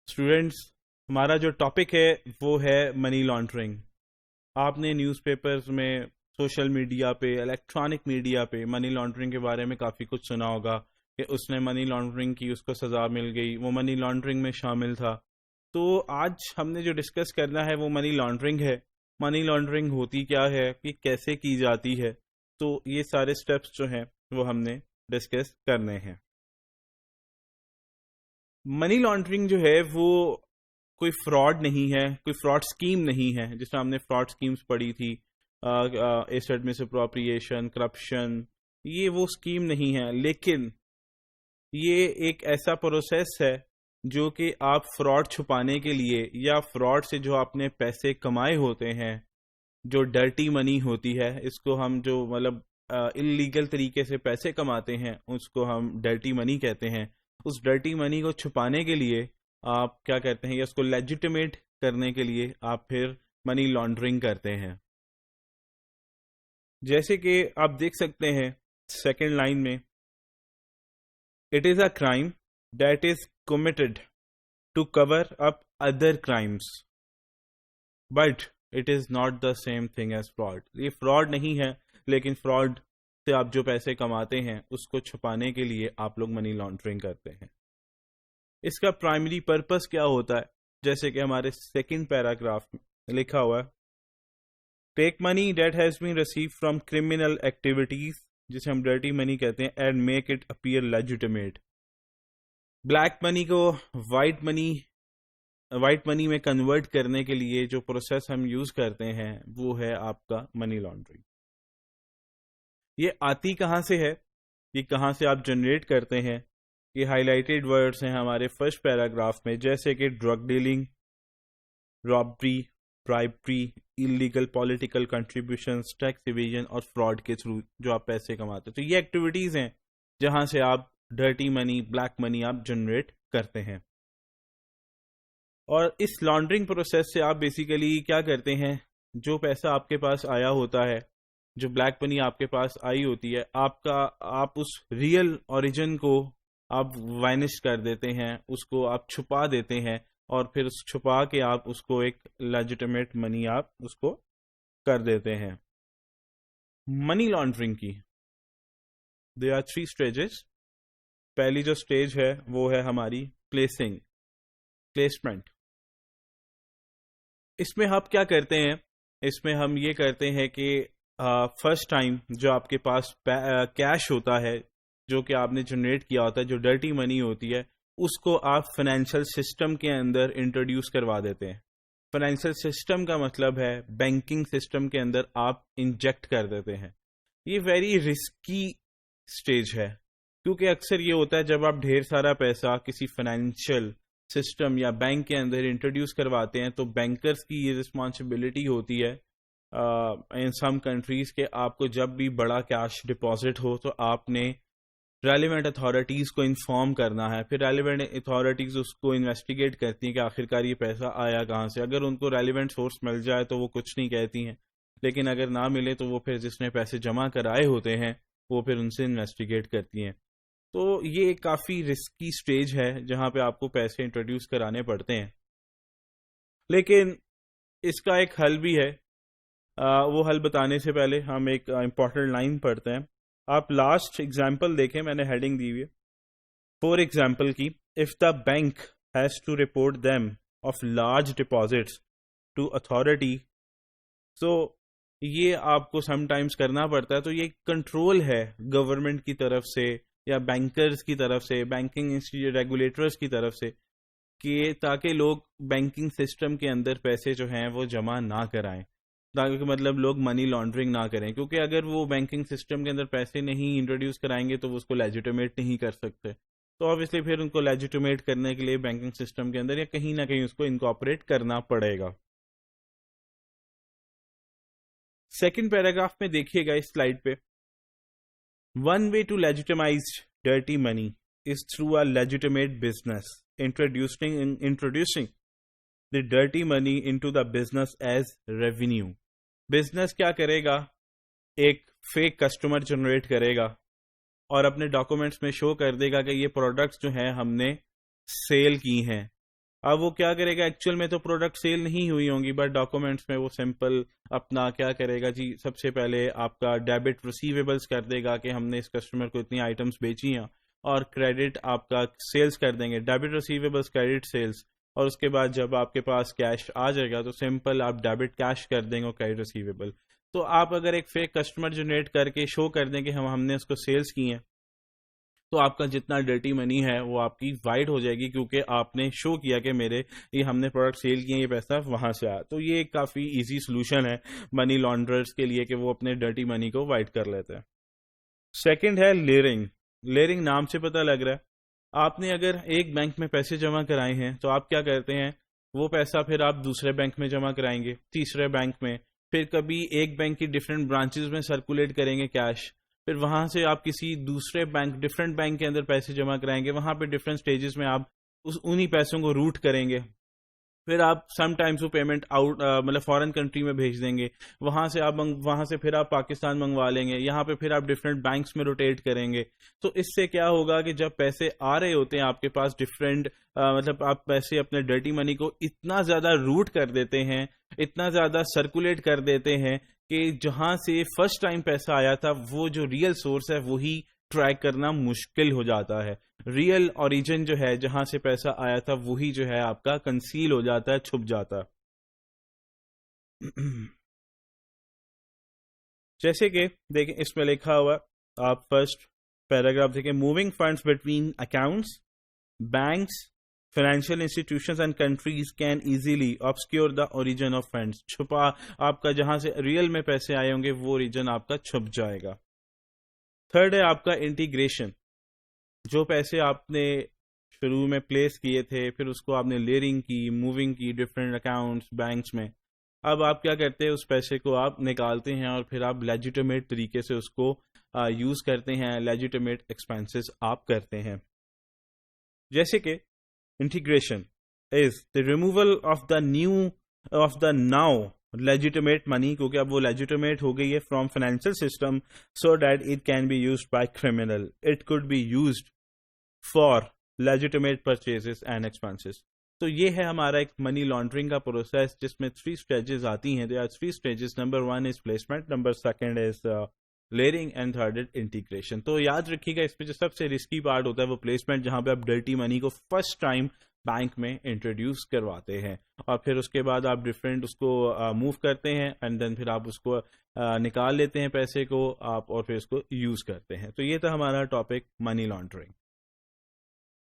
Students, ہمارا جو topic ہے وہ ہے منی لانڈرنگ. آپ نے نیوز پیپرز میں، سوشل میڈیا پہ، الیکٹرانک میڈیا پہ منی لانڈرنگ کے بارے میں کافی کچھ سنا ہوگا کہ اس نے منی لانڈرنگ کی، اس کو سزا مل گئی، وہ منی لانڈرنگ میں شامل تھا. تو آج ہم نے جو ڈسکس کرنا ہے وہ منی لانڈرنگ ہے. منی لانڈرنگ ہوتی کیا ہے، کہ کیسے کی جاتی ہے. تو یہ سارے سٹیپس جو ہیں وہ ہم نے ڈسکس کرنے ہیں. منی لانڈرنگ جو ہے وہ کوئی فراڈ نہیں ہے، کوئی فراڈ اسکیم نہیں ہے. جس طرح ہم نے فراڈ اسکیمز پڑھی تھی، ایسٹ مس اپروپریشن، کرپشن، یہ وہ اسکیم نہیں ہے. لیکن یہ ایک ایسا پروسیس ہے جو کہ آپ فراڈ چھپانے کے لیے، یا فراڈ سے جو آپ نے پیسے کمائے ہوتے ہیں، جو ڈرٹی منی ہوتی ہے، اس کو ہم جو مطلب انلیگل طریقے سے پیسے کماتے ہیں اس کو ہم ڈرٹی منی کہتے ہیں. اس ڈرٹی منی کو چھپانے کے لیے آپ کیا کہتے ہیں، یا اس کو لیجیٹیمیٹ کرنے کے لیے آپ پھر منی لانڈرنگ کرتے ہیں. جیسے کہ آپ دیکھ سکتے ہیں سیکنڈ لائن میں، it is a crime that is committed to cover up other crimes but it is not the same thing as fraud. یہ فراڈ نہیں ہے، لیکن فراڈ سے آپ جو پیسے کماتے ہیں اس کو چھپانے کے لیے آپ لوگ منی لانڈرنگ کرتے ہیں. اس کا پرائمری پرپس کیا ہوتا ہے؟ جیسے کہ ہمارے سیکنڈ پیراگراف میں لکھا ہوا ہے، take money that has been receive from criminal activities, جسے ہم ڈرٹی منی کہتے ہیں، and make it appear legitimate. Black money کو وائٹ منی میں کنورٹ کرنے کے لیے جو پروسیس ہم یوز کرتے ہیں وہ ہے آپ کا منی لانڈرنگ. یہ آتی کہاں سے ہے، یہ کہاں سے آپ جنریٹ کرتے ہیں؟ یہ ہائی لائٹڈ ورڈز ہیں ہمارے فرسٹ پیراگراف میں، جیسے کہ drug dealing, robbery, bribery, illegal political contributions, tax evasion اور فراڈ کے تھرو جو آپ پیسے کماتے ہیں. تو یہ ایکٹیویٹیز ہیں جہاں سے آپ ڈرٹی منی، بلیک منی آپ جنریٹ کرتے ہیں. اور اس لانڈرنگ پروسیس سے آپ بیسیکلی کیا کرتے ہیں، جو پیسہ آپ کے پاس آیا ہوتا ہے، جو بلیک منی آپ کے پاس آئی ہوتی ہے، آپ اس ریئل اوریجن کو آپ وائنش کر دیتے ہیں، اس کو آپ چھپا دیتے ہیں، اور پھر اس چھپا کے آپ اس کو ایک لیجیٹیمیٹ منی آپ اس کو کر دیتے ہیں. منی لانڈرنگ کی دیر آر 3 اسٹیجز. پہلی جو اسٹیج ہے وہ ہے ہماری پلیسمنٹ. اس میں آپ کیا کرتے ہیں؟ اس میں ہم یہ کرتے ہیں کہ فرسٹ ٹائم جو آپ کے پاس کیش ہوتا ہے، جو کہ آپ نے جنریٹ کیا ہوتا ہے، جو ڈرٹی منی ہوتی ہے، اس کو آپ فائنینشیل سسٹم کے اندر انٹروڈیوس کروا دیتے ہیں. فائنینشیل سسٹم کا مطلب ہے بینکنگ سسٹم کے اندر آپ انجیکٹ کر دیتے ہیں. یہ ویری رسکی سٹیج ہے، کیونکہ اکثر یہ ہوتا ہے جب آپ ڈھیر سارا پیسہ کسی فائنینشیل سسٹم یا بینک کے اندر انٹروڈیوس کرواتے ہیں، تو بینکرز کی یہ رسپانسبلٹی ہوتی ہے ان سم کنٹریز کہ آپ کو جب بھی بڑا کیش ڈپازٹ ہو تو آپ نے ریلیونٹ اتھارٹیز کو انفارم کرنا ہے. پھر ریلیونٹ اتھارٹیز اس کو انویسٹیگیٹ کرتی ہیں کہ آخرکار یہ پیسہ آیا کہاں سے. اگر ان کو ریلیونٹ سورس مل جائے تو وہ کچھ نہیں کہتی ہیں، لیکن اگر نہ ملے تو وہ پھر جس نے پیسے جمع کرائے ہوتے ہیں وہ پھر ان سے انویسٹیگیٹ کرتی ہیں. تو یہ ایک کافی رسکی سٹیج ہے جہاں پہ آپ کو پیسے انٹروڈیوس کرانے پڑتے ہیں. لیکن اس کا ایک حل بھی ہے. وہ حل بتانے سے پہلے ہم ایک امپورٹنٹ لائن پڑھتے ہیں. آپ لاسٹ ایگزامپل دیکھیں، میں نے ہیڈنگ دی ہوئی ہے فور ایگزامپل کی. If the bank has to report them of large deposits to authority, so یہ آپ کو سم ٹائمز کرنا پڑتا ہے. تو یہ کنٹرول ہے گورنمنٹ کی طرف سے یا بینکرز کی طرف سے، بینکنگ ریگولیٹرز کی طرف سے، کہ تاکہ لوگ بینکنگ سسٹم کے اندر پیسے جو ہیں وہ جمع نہ کرائیں، تاکہ مطلب لوگ منی لانڈرنگ نہ کریں. کیونکہ اگر وہ بینکنگ سسٹم کے اندر پیسے نہیں انٹروڈیوس کرائیں گے تو وہ اس کو لیجیٹیمیٹ نہیں کر سکتے. تو obviously پھر ان کو لیجیٹیمیٹ کرنے کے لیے بینکنگ سسٹم کے اندر یا کہیں نہ کہیں اس کو انکارپوریٹ کرنا پڑے گا. سیکنڈ پیراگراف میں دیکھیے گا اس سلائیڈ پہ، one way to legitimize dirty money is through a legitimate business introducing the dirty money into the business as revenue. Business کیا کرے گا؟ ایک فیک کسٹمر جنریٹ کرے گا اور اپنے ڈاکومنٹس میں شو کر دے گا کہ یہ پروڈکٹس جو ہیں ہم نے سیل کی ہیں. اب وہ کیا کرے گا, ایکچوئل میں تو پروڈکٹ سیل نہیں ہوئی ہوں گی, بٹ ڈاکومنٹس میں وہ سمپل اپنا کیا کرے گا جی, سب سے پہلے آپ کا ڈیبٹ ریسیویبلس کر دے گا کہ ہم نے اس کسٹمر کو اتنی آئٹمس بیچی ہیں, اور کریڈٹ آپ کا سیلز کر دیں گے, ڈیبٹ ریسیویبلس کریڈٹ سیلز, اور اس کے بعد جب آپ کے پاس کیش آ جائے گا تو سمپل آپ ڈیبٹ کیش کر دیں گے کریڈٹ ریسیویبل. تو آپ اگر ایک فیک کسٹمر جنریٹ کر کے شو کر دیں کہ ہم نے اس کو سیلز کی ہیں, تو آپ کا جتنا ڈرٹی منی ہے وہ آپ کی وائٹ ہو جائے گی, کیونکہ آپ نے شو کیا کہ میرے یہ ہم نے پروڈکٹ سیل کیے, یہ پیسہ وہاں سے آیا. تو یہ ایک کافی ایزی سولوشن ہے منی لانڈررز کے لیے کہ وہ اپنے ڈرٹی منی کو وائٹ کر لیتے ہیں. سیکنڈ ہے لیئرنگ. لیئرنگ نام سے پتہ لگ رہا ہے, آپ نے اگر ایک بینک میں پیسے جمع کرائے ہیں تو آپ کیا کرتے ہیں, وہ پیسہ پھر آپ دوسرے بینک میں جمع کرائیں گے, تیسرے بینک میں, پھر کبھی ایک بینک کی ڈفرینٹ برانچز میں سرکولیٹ کریں گے کیش, پھر وہاں سے آپ کسی دوسرے بینک ڈفرینٹ بینک کے اندر پیسے جمع کرائیں گے, وہاں پہ ڈفرینٹ سٹیجز میں آپ انہی پیسوں کو روٹ کریں گے, پھر آپ سم ٹائمز وہ پیمنٹ آؤٹ مطلب فارن کنٹری میں بھیج دیں گے, وہاں سے پھر آپ پاکستان منگوا لیں گے, یہاں پہ پھر آپ ڈفرینٹ بینکس میں روٹیٹ کریں گے. تو اس سے کیا ہوگا کہ جب پیسے آ رہے ہوتے ہیں آپ کے پاس ڈفرینٹ مطلب آپ پیسے اپنے ڈرٹی منی کو اتنا زیادہ روٹ کر دیتے ہیں, اتنا زیادہ سرکولیٹ کر دیتے ہیں کہ جہاں سے فرسٹ ٹائم پیسہ آیا تھا وہ جو ریئل سورس ہے وہی ٹریک کرنا مشکل ہو جاتا ہے. ریئل اوریجن جو ہے جہاں سے پیسہ آیا تھا وہی جو ہے آپ کا کنسیل ہو جاتا ہے, چھپ جاتا ہے. جیسے کہ دیکھیں اس میں لکھا ہوا, آپ فرسٹ پیراگراف دیکھیں, moving funds between accounts, banks, financial institutions and countries can easily obscure the origin of funds. چھپا آپ کا جہاں سے ریئل میں پیسے آئے ہوں گے وہ ریجن آپ کا چھپ جائے گا. تھرڈ ہے آپ کا انٹیگریشن. جو پیسے آپ نے شروع میں پلیس کیے تھے, پھر اس کو آپ نے لیئرنگ کی, موونگ کی ڈفرینٹ اکاؤنٹس بینکس میں, اب آپ کیا کرتے ہیں, اس پیسے کو آپ نکالتے ہیں اور پھر آپ لیجیٹمیٹ طریقے سے اس کو یوز کرتے ہیں, لیجیٹمیٹ ایکسپینسز آپ کرتے ہیں. جیسے کہ integration is the removal of the now legitimate money, کیونکہ اب وہ لیجیٹمیٹ ہو گئی ہے from financial system, so that it can be used by criminal, it could be used for legitimate purchases and expenses. تو یہ ہے ہمارا ایک منی لانڈرنگ کا پروسیس جس میں 3 اسٹیجز آتی ہیں. There are 3 stages. Number 1 is placement, number 2 is layering, and 3rd is integration. تو یاد رکھیے گا اس میں جو سب سے رسکی پارٹ ہوتا ہے وہ پلیسمنٹ, جہاں پہ آپ ڈرٹی منی کو فرسٹ ٹائم بینک میں انٹروڈیوس کرواتے ہیں, اور پھر اس کے بعد آپ ڈفرینٹ اس کو موو کرتے ہیں, اینڈ دین پھر آپ اس کو نکال لیتے ہیں پیسے کو آپ, اور پھر اس کو یوز کرتے ہیں. تو یہ تھا ہمارا ٹاپک منی لانڈرنگ.